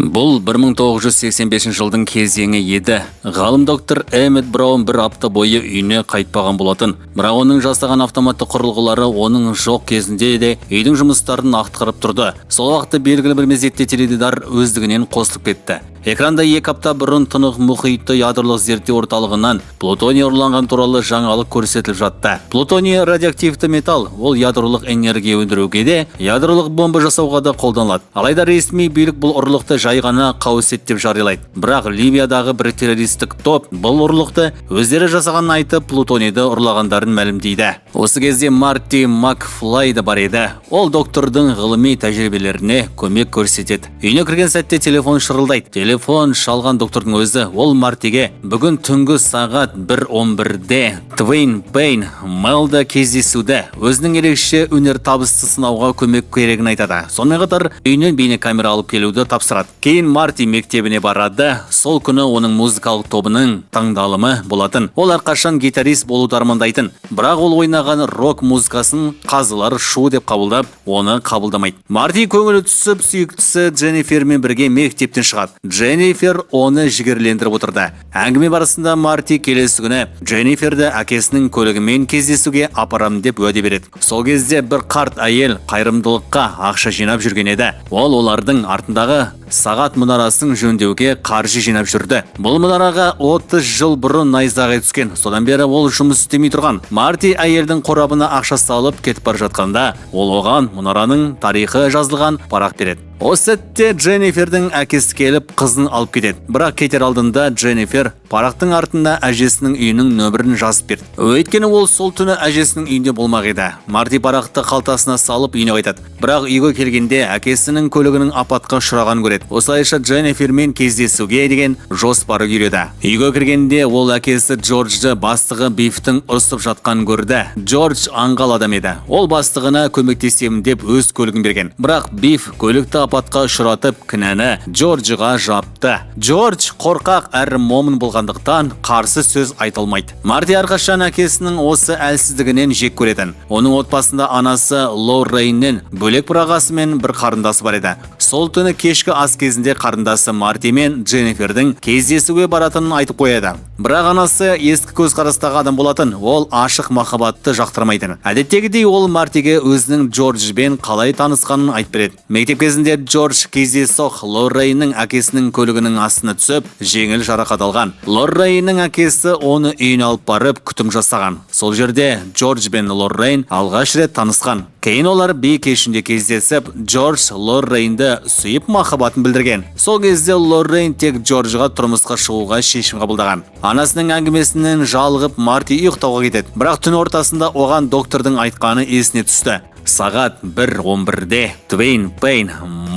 Бұл 1985 жылдың кезеңі еді. Ғалым доктор Эммет Браун бір апта бойы үйіне қайтпаған болатын. Бірақ оның жасаған автоматты құрылғылары оның жоқ кезінде де үйдің жұмыстарын атқарып тұрды. Сол уақытта белгілі бір мезетте теледидар өздігінен қосылып кетті. Экранда 2 апта бұрын Тынық мұхиты ядролық зерттеу орталығынан плутоний ұрланған туралы жаңалық көрсетіліп жатты. Плутоний радиоактивті металл, ол ядролық энергия өндіруге де, ядролық бомба жасауға да қолданылады. Алайда ресми билік бұл ұрлықты жай ғана қауесет деп жариялайды. Бірақ Ливиядағы бір террористік топ бұл ұрлықты өздері жасағанын айтып, плутонийді ұрлағандарын мәлімдейді. Осы кезде Марти Макфлай да бар еді. Ол доктордың ғылыми тәжірибелеріне көмек көрсетеді. Үйіне кірген сәтте телефон шырылдайды. Телефон шалған доктордың өзі. Ол Мартиге бүгін түнгі сағат 1:11-де Твейн Пейн Мэлда кездесуді өзінің ерекше өнер табысты сынауға көмек керегін айтады. Сонымен қатар үйінен бейнекамера алып келуді тапсырады. Кейін Марти мектебіне барады. Сол күні оның музыкалық тобының таңдалымы болатын. Ол әрқашан гитарист болуды армандайтын. Бірақ ол ойнаған рок музыкасын қазылар шу деп қабылдап, оны қабылдамайды. Марти көңілі түсіп, сүйіктісі Дженнифермен бірге мектептен шығады. Дженнифер оны жігерлендіріп отырды. Әңгіме барысында Марти келесі күні Дженниферді әкесінің көлігімен кездесуге апарам деп уәде береді. Сол кезде бір қарт әйел қайырымдылыққа ақша жинап жүрген еді. Ол олардың артындағы сағат мұнарасын жөндеуге қаржы жинап жүрді. Бұл мұнараға 30 жыл бұрын найзағай түскен. Содан бері ол жұмыс істемей тұрған. Марти әйелдің қорабына ақша салып кетіп бара жатқанда, ол оған мұнараның тарихы жазылған парақ береді. Осы сәтте Дженнифердің әкесі келіп қызын алып кетеді. Бірақ кетер алдында Дженнифер парақтың артында әжесінің үйінің нөмірін жазып берді. Өйткені ол сол түні әжесінің үйінде болмақ еді. Марти парақты қалтасына салып үйіне қайтады. Бірақ үйге келгенде әкесінің көлігінің апатқа ұшырағанын көреді. Осылайша Дженнифермен кездесуге деген жоспары күйреді. Үйге кіргенде ол әкесі Джорджды бастығы Бифтің ұрсып жатқанын көрді. Джордж аңғал адам еді. Ол бастығына көмектесемін деп өз көлігін берген. Бірақ Биф көлікті апатқа ұшыратып, кінәні Джорджға жапты. Джордж қорқақ әрі момын болғандықтан қарсы сөз айтылмайды. Марти әрқашан әкесінің осы әлсіздігінен жек көретін. Оның отбасында анасы Лоррейннен бөлек бір ағасы мен бір қарындасы бар еді. Сол түні кешкі ас кезінде қарындасы Марти мен Дженнифердің кездесуге баратынын айтып қояды. Бірақ анасы ескі көзқарастағы адам болатын. Ол ашық махаббатты жақтырмайтын. Әдеттегідей ол Мартиге өзінің Джорджбен қалай танысқанын айтып береді. Мектеп кезінде Джордж кездейсоқ Лоррейннің әкесінің көлігінің астына түсіп, жеңіл жарақат алған. Лоррейннің әкесі оны үйіне алып барып күтім жасаған. Сол жерде Джордж бен Лоррейн алғаш рет танысқан. Кейін олар би кешінде кездесіп, Джордж Лоррейнді сүйіп махаббатын білдірген. Сол кезде Лоррейн тек Джорджға тұрмысқа шығуға шешім қабылдаған. Анасының әңгімесінен жалығып Марти ұйықтауға кетеді. Бірақ түн ортасында оған доктордың айтқаны есіне түсті. Сағат 1:11-де Твейн Пейн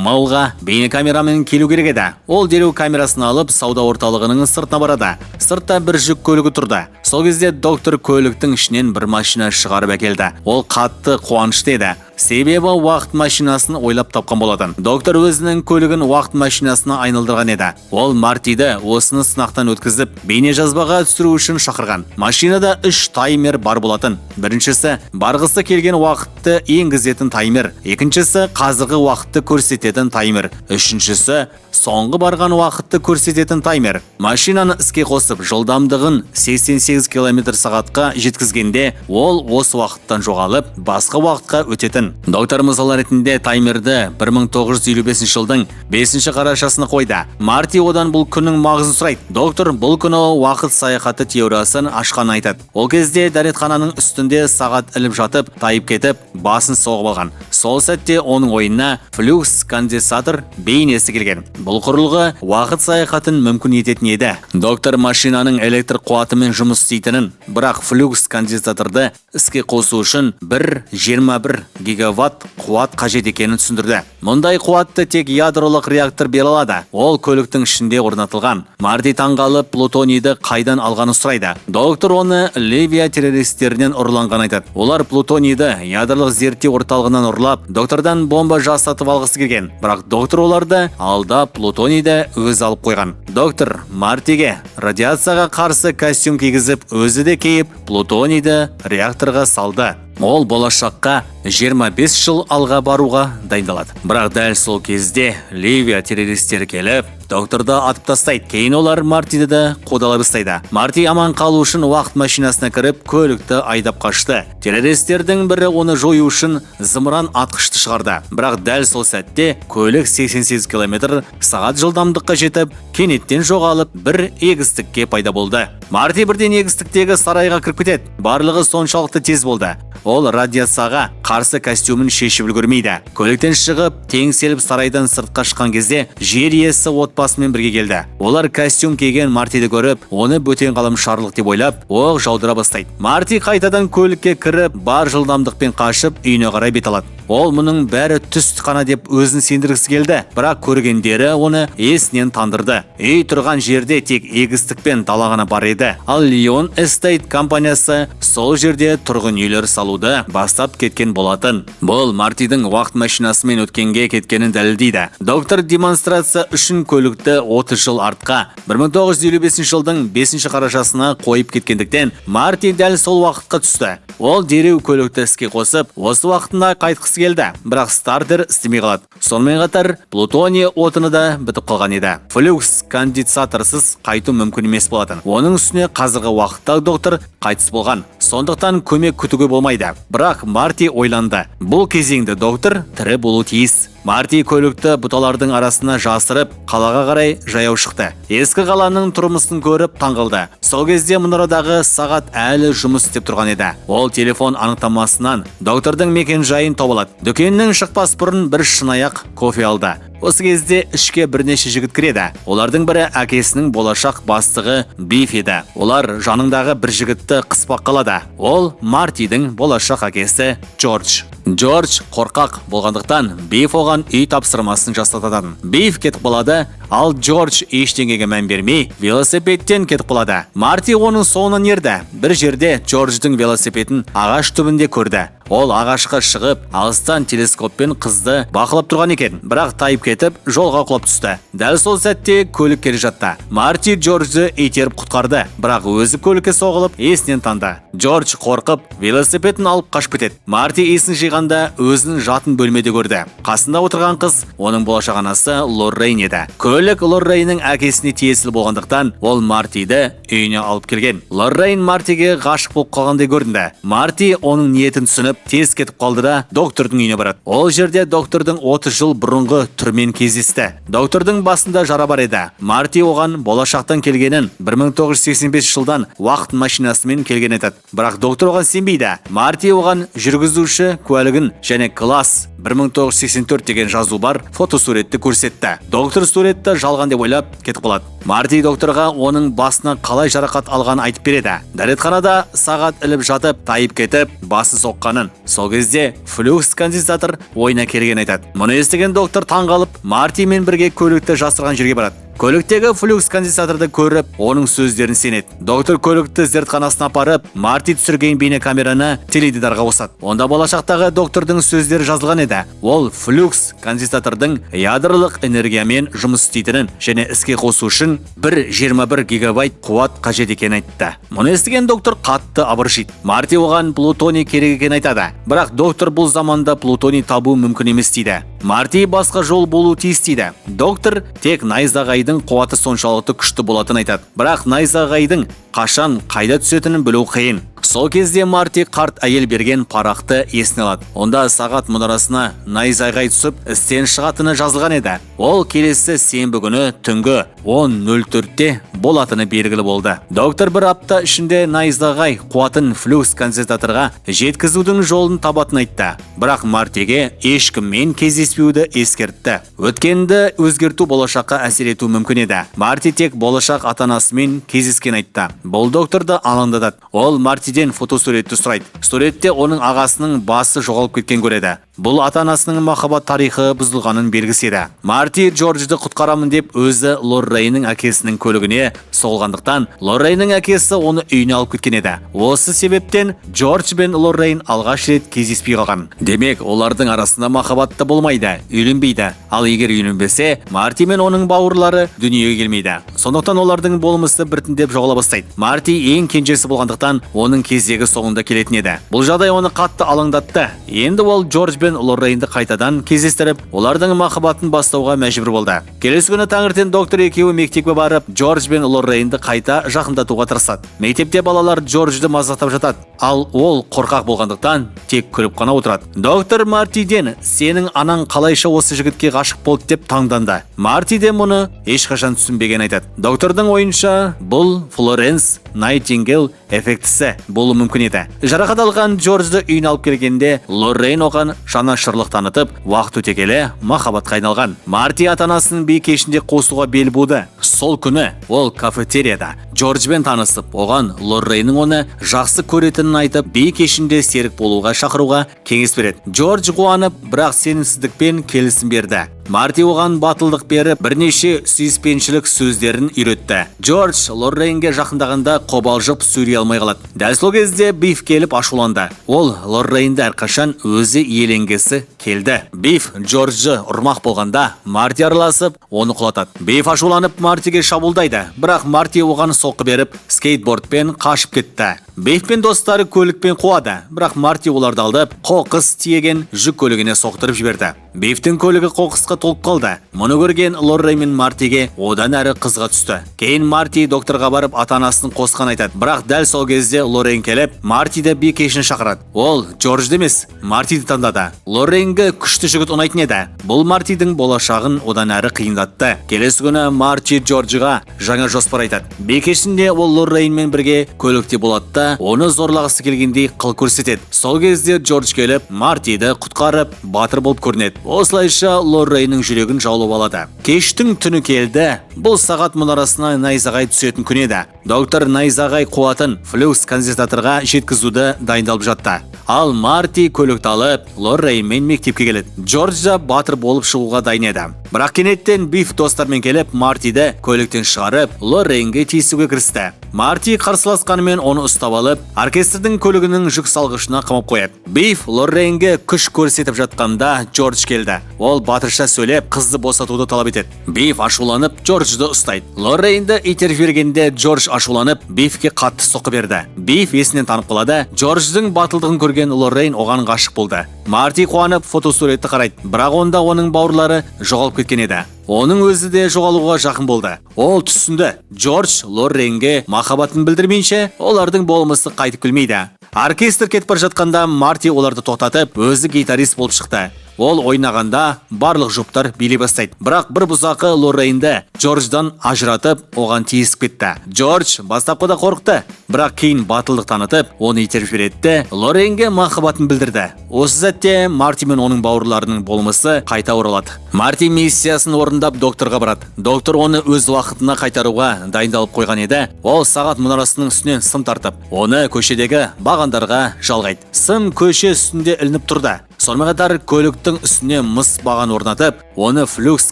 Мэлға бейнекамерамен келу керек еді. Ол дереу камерасын алып сауда орталығының сыртына барады. Сыртта бір жүк көлігі тұрды. Сол кезде доктор көліктің ішінен бір машина шығарып әкелді. Ол қатты қуанышты еді. Себебі уақыт машинасын ойлап тапқан болатын. Доктор өзінің көлігін уақыт машинасына айналдырған еді. Ол Мартиді осыны сынақтан өткізіп, бейнежазбаға түсіру үшін шақырған. Машинада 3 таймер бар болатын. Біріншісі барғысы келген уақытты енгізетін таймер. Екіншісі қазіргі уақытты көрсететін таймер. Үшіншісі соңғы барған уақытты көрсететін таймер. Машинаны іске қосып, жылдамдығын 88 км/сағатқа жеткізгенде, ол осы уақыттан жоғалып, басқа уақытқа өтетін. Доктор мысал ретінде таймерді 1955 жылдың 5 қарашасына қойды. Марти одан бұл күннің мағызын сұрайды. Доктор бұл күні уақыт саяхаты теориясын ашқан айтады. Ол кезде дәретхананың үстінде сағат іліп жатып, тайып кетіп, басын соғып алған. Сол сәтте оның ойына флюкс конденсатор бейнесі келген. Бұл құрылғы уақыт саяхатын мүмкін ететін еді. Доктор машинаның электр қуатымен жұмыс істейтінін, бірақ флюкс конденсаторды іске қосу үшін 1,21 гигаватт қуат қажет екенін түсіндірді. Мұндай қуатты тек ядролық реактор бере алады. Ол көліктің ішінде орнатылған. Марти таңғалып плутонийді қайдан алғанын сұрайды. Доктор оны Ливия террористерінен ұрланған айтады. Олар плутонийді ядролық зерттеу орталығынан ұрлап, доктордан бомба жасатып алғысы келген. Бірақ доктор оларды алдап плутонийді өз алып қойған. Доктор Мартиге радиацияға қарсы костюм кигізіп, өзі де киіп, плутонийді реакторға салды. Ол болашаққа 25 жыл алға баруға дайындалады. Бірақ дәл сол кезде Ливия террористері келіп, докторды атып тастайды. Кейін олар Мартиді де қудалай бастайды. Марти аман қалу үшін уақыт машинасына кіріп, көлікті айдап қашты. Террористердің бірі оны жою үшін зымыран атқышты шығарды. Бірақ дәл сол сәтте көлік 88 км сағат жылдамдыққа жетіп, кенеттен жоғалып, бір егістікке пайда болды. Марти бірден егістіктегі сарайға кіріп кетеді. Барлығы соншалықты тез болды. Ол радиацияға қарсы костюмін шешіп үлгермейді. Көліктен шығып, теңселіп сарайдан сыртқа шыққан кезде жер иесі отбасымен бірге келді. Олар костюм киген Мартиді көріп, оны бөтен ғаламшарлық деп ойлап, оқ жаудыра бастайды. Марти қайтадан көлікке кіріп, бар жылдамдықпен қашып, үйіне қарай бет алады. Ол мұның бәрі түс қана деп өзін сендіргісі келді, бірақ көргендері оны есінен тандырды. Үй тұрған жерде тек егістікпен дала ғана бар еді. Ал Лион Эстейт компаниясы сол жерде тұрғын үйлер салуды бастап кеткен болатын. Бұл Мартидің уақыт машинасымен өткенге кеткенін дәлелдейді. Доктор демонстрация үшін көлікті 30 жыл артқа 1955 жылдың 5 қарашасына қойып кеткендіктен Марти дәл сол уақытқа түсті. Ол дереу көлікті іске қосып, осы уақытында қайтқысы келді, бірақ стартер істемей қалады. Сонымен қатар плутоний отыны да бітіп қалған еді. Флюкс конденсаторсыз қайту мүмкін емес болатын. Оның үстіне қазіргі уақытта доктор қайтыс болған. Сондықтан көмек күтуге болмайды. Бірақ Марти ойланды. Бұл кезеңде доктор тірі болу тиіс. Марти көлікті бұталардың арасына жасырып, қалаға қарай жаяу шықты. Ескі қаланың тұрмысын көріп таңғалды. Сол кезде мұнарадағы сағат әлі жұмыс істеп тұрған еді. Ол телефон анықтамасынан доктордың мекен жайын тауып алады. Дүкеннің шықпас бұрын бір шынаяқ кофе алды. Осы кезде ішке бірнеше жігіт кіреді. Олардың бірі әкесінің болашақ бастығы Биф еді. Олар жанындағы бір жігітті қыспақ қалады. Ол Мартидің болашақ әкесі Джордж. Джордж қорқақ болғандықтан Биф оған үй тапсырмасын жасатады. Биф кетіп қалады, ал Джордж ештеңеге мән бермей велосипедтен кетіп қалады. Марти оның соңынан ерді. Бір жерде Джордждың велосипедін ағаш түбінде көрді. Ол ағашқа шығып, алыстан телескоппен қызды бақылап тұрған екен, бірақ тайып кетіп, жолға құлап түсті. Дәл сол сәтте көлік келе жатты. Марти Джорджды итеріп құтқарды, бірақ өзі көлікке соғылып, есінен танды. Джордж қорқып, велосипедін алып қашып кетеді. Марти есін жиғанда өзінің жатын бөлмеде көрді. Қасында отырған қыз оның болашақ анасы Лоррейн еді. Көлік Лоррейннің әкесіне тиесілі болғандықтан, ол Мартиді үйіне алып келген. Лоррейн Мартиге ғашық болып қалғандай көрінді. Марти оның ниетін түсініп, тез кетіп қалды да доктордың үйіне барады. Ол жерде доктордың 30 жыл бұрынғы түрмен кездесті. Доктордың басында жара бар еді. Марти оған болашақтан келгенін, 1985 жылдан уақыт машинасымен келген айтады. Бірақ доктор оған сенбейді. Марти оған жүргізуші куәлігін және класс 1984 деген жазу бар фотосуретті көрсетті. Доктор суретті жалған деп ойлап кетіп қалады. Марти докторға оның басына қалай жарақат алғанын айтып береді. Дәретханада сағат іліп жатып, тайып кетіп, басы соққанын. Сол кезде флюкс конденсатор ойына келген айтады. Мұны естіген доктор таңғалып, Мартимен бірге көлікті жасырған жерге барады. Көліктегі флюкс конденсаторды көріп, оның сөздерін сенеді. Доктор көлікті зертханасына апарып, Марти түсірген бейнекамераны теледидарға қосады. Онда болашақтағы доктордың сөздері жазылған еді. Ол флюкс конденсатордың ядролық энергиямен жұмыс істейтінін және іске қосу үшін 21 гигабайт қуат қажет екенін айтты. Мұны естіген доктор қатты абыржиды. Марти оған плутоний керек екенін айтады. Бірақ доктор бұл заманда плутоний табу мүмкін емес дейді. Марти басқа жол болу тиіс дейді. Доктор тек найзағайдың қуаты соншалықты күшті болатынын айтады. Бірақ найзағайдың қашан қайда түсетінін білу қиын. Сол кезде Марти қарт әйел берген парақты есіне алады. Онда сағат мұнарасына найзағай түсіп, істен шығатыны жазылған еді. Ол келесі сенбі күні түнгі 10:04-те болатыны белгілі болды. Доктор бір апта ішінде найзағай қуатын флюкс конденсаторға жеткізудің жолын табатын айтты. Бірақ Мартиге ешкіммен кездеспеуді ескертті. Өткенді өзгерту болашаққа әсер ету мүмкін еді. Марти тек болашақ ата-анасымен кездескен айтты. Бұл докторды алаңдатады. Ол Мартиден фотосуретті сұрайды. Суретте оның ағасының басы жоғалып кеткен көреді. Бұл ата-анасының махаббат тарихы бұзылғанын белгісі еді. Марти Джорджды құтқарамын деп өзі Лоррейннің әкесінің көлігіне соғылғандықтан, Лоррейннің әкесі оны үйіне алып кеткен еді. Осы себептен Джордж бен Лоррейн алғаш рет кездеспей қалған. Демек, олардың арасында махаббат та болмайды, үйленбейді. Ал егер үйленбесе, Марти мен оның бауырлары дүниеге келмейді. Сондықтан олардың болмысы біртіндеп жоғала бастайды. Марти ең кенжесі болғандықтан, оның кезегі соңында келетін еді. Бұл жағдай оны қатты алаңдатты. Енді ол Джордж бен Лоррейнді қайтадан кездестіріп, олардың махаббатын бастауға мәжбүр болды. Келесі күні таңертең доктор екеуі мектепке барып, Джордж бен Лоррейнді қайта жақындатуға тырысады. Мектепте балалар Джорджды мазақтап жатады, ал ол қорқақ болғандықтан тек күліп қана отырады. Доктор Мартиден сенің анаң қалайша осы жігітке ғашық болды деп таңданды. Марти де мұны ешқашан түсінбеген айтады. Доктордың ойынша бұл Флоренс Найтингейл эффектісі болуы мүмкін еді. Жарақат алған Джорджды үйіне алып келгенде Лоррейн оған жанашырлық танытып, уақыт өте келе махаббатқа айналған. Марти ата-анасының би кешінде қосуға бел буды. Сол күні ол кафетерияда Джорджбен танысып, оған Лоррейннің оны жақсы көретінін айтып, би кешінде серік болуға шақыруға кеңес береді. Джордж қуанып, бірақ сенімсіздікпен келісім берді. Марти оған батылдық беріп, бірнеше сүйіспеншілік сөздерін үйретті. Джордж Лоррейнге жақындағанда қобалжып сөйлей алмай қалады. Дәл сол кезде Биф келіп ашуланды. Ол Лоррейнді әрқашан өзі иеленгесі келді. Биф Джорджды ұрмақ болғанда, Марти араласып, оны құлатады. Биф ашуланып Мартиге шабуылдайды, бірақ Марти оған соққы беріп, скейтбордпен қашып кетті. Биф пен достары көлікпен қуады, бірақ Марти оларды алдып, қоқыс тиеген жүк көлігіне соқтырып жіберді. Бифтің көлігі қоқысқа толып қалды. Мұны көрген Лоррейн мен Мартиге одан әрі қызға түсті. Кейін Марти докторға барып ата-анасын қосқан айтады. Бірақ дәл сол кезде Лоррейн келіп, Мартиді би кешін шақырады. Ол Джорджды емес, Мартиді таңдады. Лоррейнге күшті жігіт ұнайтын еді. Бұл Мартидің болашағын одан әрі қиындатты. Келесі күні Марти Джорджға жаңа жоспар айтады. Би кешінде ол Лоррейнмен бірге көлікте болады да, оны зорлағысы келгендей қыл көрсетеді. Сол кезде Джордж келіп, Мартиді құтқарып, батыр болып көрінеді. Осылайша Лоррейннің жүрегін жаулап алады. Кештің түні келді. Бұл сағат мұнарасына найзағай түсетін күн еді. Доктор найзағай қуатын флюкс конденсаторға жеткізуді дайындалып жатты. Ал Марти көлікті алып, Лоррейнмен мектепке келеді. Джордж да батыр болып шығуға дайын еді. Бірақ кенеттен Биф достармен келіп, Мартиді көліктен шығарып, Лоррейнге тиісуге кірісті. Марти қарсыласқанымен оны ұстап алып, оркестрдің көлігінің жүк салғышына қамап қояды. Биф Лоррейнге күш көрсетіп жатқанда Джордж келді. Ол батырша сөйлеп, қызды босатуды талап етеді. Биф ашуланып, Джорджды ұстайды. Лоррейнді итеріп жібергенде Джордж ашуланып, Бифке қатты соққы берді. Биф есінен танып қалады. Джордждың батылдығын көрген Лоррейн оған ғашық болды. Марти қуанып фотосуретті қарайды, бірақ онда оның бауырлары жоғалып кеткен еді. Оның өзі де жоғалуға жақын болды. Ол түсінді. Джордж Лоррейнге махаббатын білдірмейінше, олардың болмысы қайтып келмейді. Оркестр кетіп бара жатқанда Марти оларды тоқтатып, өзі гитарист болып шықты. Ол ойнағанда барлық жұптар билей бастайды. Бірақ бір бұзақы Лоррейнді Джордждан ажыратып, оған тиісіп кетті. Джордж бастапқыда қорықты, бірақ кейін батылдық танытып, оны итеріп жіберді. Лоррейнге махаббатын білдірді. Осы сәтте Марти мен оның бауырларының болмысы қайта оралады. Марти миссиясын орындап докторға барады. Доктор оны өз уақытына қайтаруға дайындалып қойған еді. Ол сағат мұнарасының үстінен сым тартып, оны көшедегі бағандарға жалғайды. Сым көше үстінде ілініп тұрды. Сонымен қатар көліктің үстіне мыс баған орнатып, оны флюкс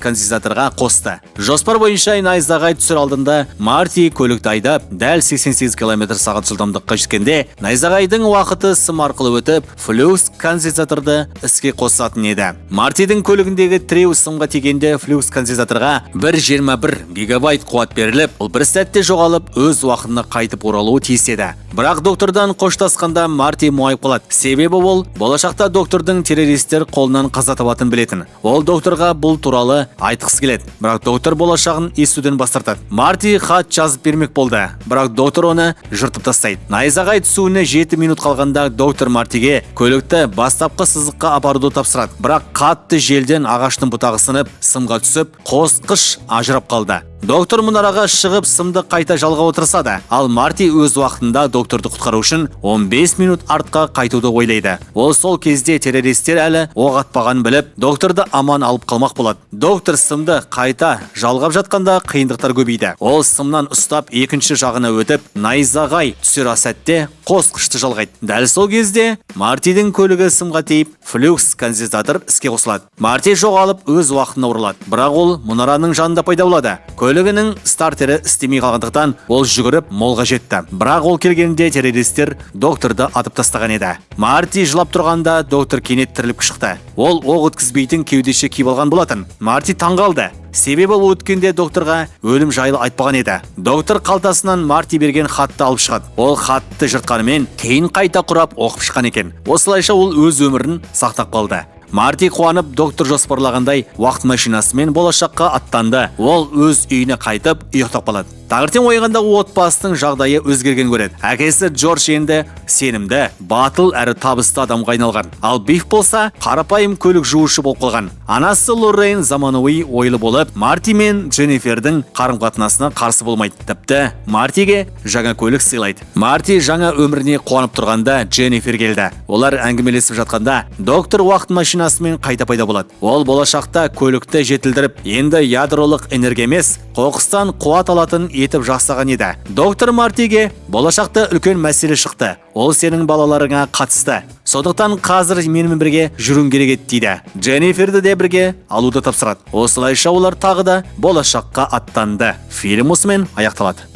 конденсаторға қосты. Жоспар бойынша найзағай түсер алдында Марти көлікті айдап, дәл 88 км/сағат жылдамдыққа жеткенде, найзағайдың уақыты сым арқылы өтіп, флюкс конденсаторды іске қосатын еді. Мартидің көлігіндегі тіреу сымға тигенде флюкс конденсаторға 1,21 гигабайт қуат беріліп, ол бір сәтте жоғалып, өз уақытына қайтып оралуы тиіс еді. Бірақ доктордан қоштасқанда Марти мұңайып қалады. Себебі ол болашақта доктордың террористер қолынан қаза табатын білетін. Ол докторға бұл туралы айтқысы келеді. Бірақ доктор болашағын естуден бас тартады. Марти хат жазып бермек болды, бірақ доктор оны жыртып тастайды. Найзағай түсуіне 7 минут қалғанда доктор Мартиге көлікті бастапқы сызыққа апаруды тапсырады. Бірақ қатты желден ағаштың бұтағы сынып, сымға түсіп, қосқыш ажырап қалды. Доктор мұнараға шығып сымды қайта жалғап отырсады, ал Марти өз уақытында докторды құтқару үшін 15 минут артқа қайтуды ойлайды. Ол сол кезде террористер әлі оқ атпаған біліп, докторды аман алып қалмақ болады. Доктор сымды қайта жалғап жатқанда қиындықтар көбейді. Ол сымнан ұстап екінші жағына өтіп, найзағай түсер сәтте қосқышты жалғайды. Дәл сол кезде Мартидің көлігі сымға тиіп, флюкс конденсатор іске қосылады. Марти жоғалып өз уақытына оралады. Бірақ ол мұнараның жанында пайда болады. Көлігінің стартері істемей қалғандықтан ол жүгіріп молға жетті. Бірақ ол келгенде террористер докторды атып тастаған еді. Марти жылап тұрғанда доктор кенет тіріліп шықты. Ол оқ өткізбейтін кеудеше киіп алған болатын. Марти таңғалды. Себебі ол өткенде докторға өлім жайлы айтпаған еді. Доктор қалтасынан Марти берген хатты алып шығады. Ол хатты жыртқанымен кейін қайта құрап оқып шыққан екен. Осылайша ол өз өмірін сақтап қалды. Марти қуанып, доктор жоспарлағандай уақыт машинасымен болашаққа аттанды. Ол өз үйіне қайтып ұйықтап қалады. Таңертең оянғанда отбасының жағдайы өзгерген көреді. Әкесі Джордж енді сенімді, батыл әрі табысты адамға айналған. Ал Биф болса қарапайым көлік жуушы болып қалған. Анасы Лоррейн заманауи ойлы болып, Марти мен Дженнифердің қарым-қатынасына қарсы болмайды. Тіпті Мартиге жаңа көлік сыйлайды. Марти жаңа өміріне қуанып тұрғанда Дженнифер келді. Олар әңгімелесіп жатқанда доктор уақыт машинасымен қайта пайда болады. Ол болашақта көлікті жетілдіріп, енді ядролық энергия емес, қоқыстан қуат алатын етіп жасаған еді. Доктор Мартиге болашақта үлкен мәселе шықты. Ол сенің балаларыңа қатысты. Сондықтан қазір менімен бірге жүруің керек еді дейді. Дженниферді де бірге алуды тапсырады. Осылайша олар тағы да болашаққа аттанды. Фильм осымен аяқталады.